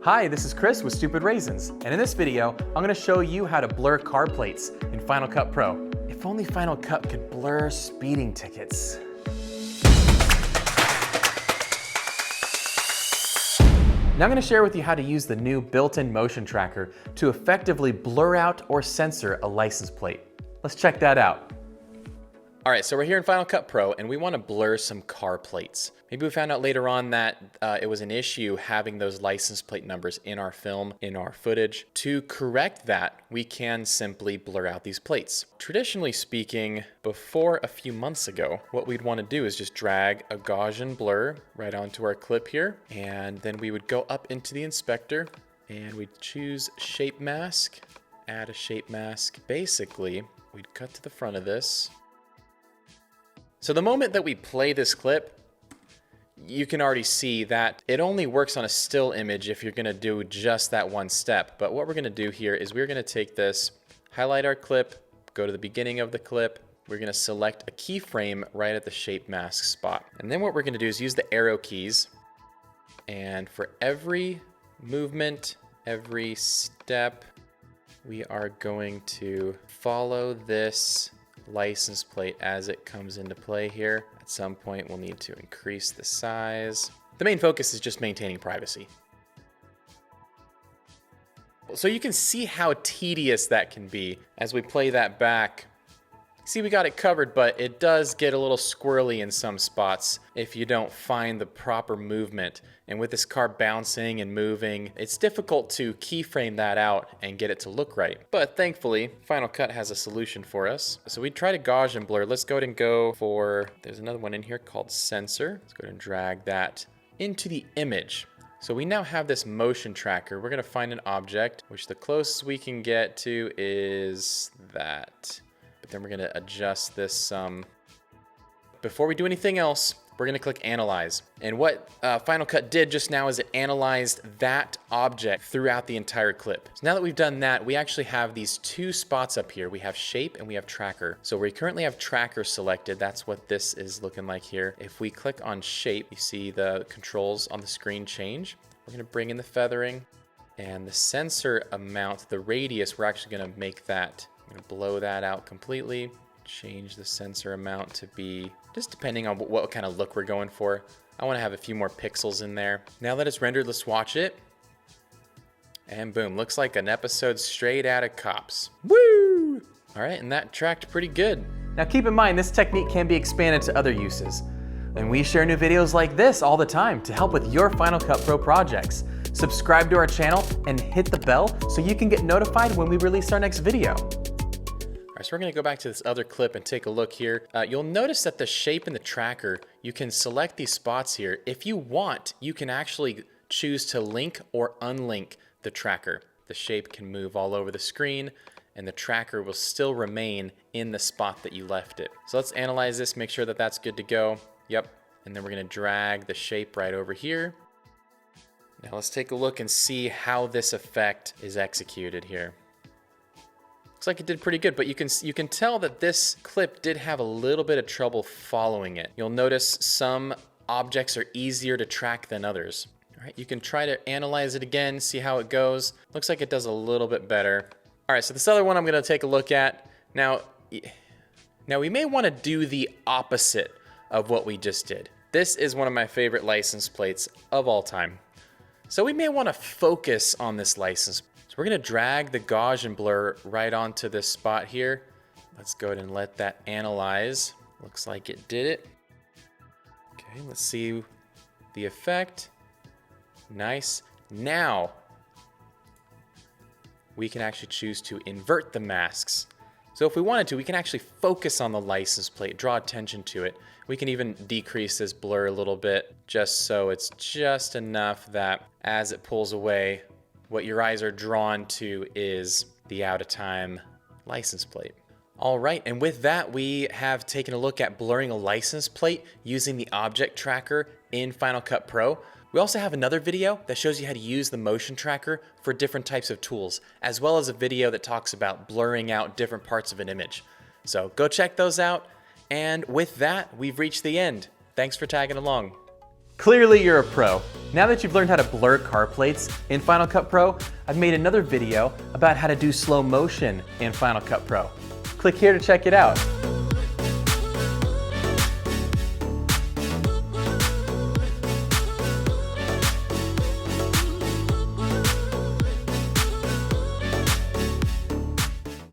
Hi, this is Chris with Stupid Raisins, and in this video, I'm going to show you how to blur car plates in Final Cut Pro. If only Final Cut could blur speeding tickets. Now I'm going to share with you how to use the new built-in motion tracker to effectively blur out or censor a license plate. Let's check that out. All right, so we're here in Final Cut Pro and we want to blur some car plates. Maybe we found out later on that it was an issue having those license plate numbers in our film, in our footage. To correct that, we can simply blur out these plates. Traditionally speaking, before a few months ago, what we'd want to do is just drag a Gaussian blur right onto our clip here, and then we would go up into the inspector and we'd choose shape mask, add a shape mask. Basically, we'd cut to the front of this. So the moment that we play this clip, you can already see that it only works on a still image if you're gonna do just that one step. But what we're gonna do here is we're gonna take this, highlight our clip, go to the beginning of the clip, we're gonna select a keyframe right at the shape mask spot. And then what we're gonna do is use the arrow keys, and for every movement, every step, we are going to follow this license plate as it comes into play here. At some point we'll need to increase the size. The main focus is just maintaining privacy. So you can see how tedious that can be as we play that back. See, we got it covered, but it does get a little squirrely in some spots if you don't find the proper movement. And with this car bouncing and moving, it's difficult to keyframe that out and get it to look right. But thankfully, Final Cut has a solution for us. So we try to Gaussian blur. Let's go ahead and go for, there's another one in here called Sensor. Let's go ahead and drag that into the image. So we now have this motion tracker. We're gonna find an object, which the closest we can get to is that. But then we're gonna adjust this some. Before we do anything else, we're gonna click Analyze. And what Final Cut did just now is it analyzed that object throughout the entire clip. So now that we've done that, we actually have these two spots up here. We have Shape and we have Tracker. So we currently have Tracker selected. That's what this is looking like here. If we click on Shape, you see the controls on the screen change. We're gonna bring in the feathering and the sensor amount, the radius, we're actually gonna make that. I'm gonna blow that out completely. Change the sensor amount to be, just depending on what kind of look we're going for. I wanna have a few more pixels in there. Now that it's rendered, let's watch it. And boom, looks like an episode straight out of Cops. Woo! All right, and that tracked pretty good. Now keep in mind, this technique can be expanded to other uses. And we share new videos like this all the time to help with your Final Cut Pro projects. Subscribe to our channel and hit the bell so you can get notified when we release our next video. So we're gonna go back to this other clip and take a look here. You'll notice that the shape in the tracker, you can select these spots here. If you want, you can actually choose to link or unlink the tracker. The shape can move all over the screen and the tracker will still remain in the spot that you left it. So let's analyze this, make sure that that's good to go. Yep, and then we're gonna drag the shape right over here. Now let's take a look and see how this effect is executed here. Looks like it did pretty good, but you can tell that this clip did have a little bit of trouble following it. You'll notice some objects are easier to track than others. All right, you can try to analyze it again, see how it goes. Looks like it does a little bit better. All right, so this other one I'm gonna take a look at. Now we may wanna do the opposite of what we just did. This is one of my favorite license plates of all time. So we may wanna focus on this license. So we're gonna drag the Gaussian blur right onto this spot here. Let's go ahead and let that analyze. Looks like it did it. Okay, let's see the effect. Nice. Now, we can actually choose to invert the masks. So if we wanted to, we can actually focus on the license plate, draw attention to it. We can even decrease this blur a little bit, just so it's just enough that as it pulls away, what your eyes are drawn to is the out of time license plate. All right, and with that, we have taken a look at blurring a license plate using the object tracker in Final Cut Pro. We also have another video that shows you how to use the motion tracker for different types of tools, as well as a video that talks about blurring out different parts of an image. So go check those out. And with that, we've reached the end. Thanks for tagging along. Clearly you're a pro. Now that you've learned how to blur car plates in Final Cut Pro, I've made another video about how to do slow motion in Final Cut Pro. Click here to check it out.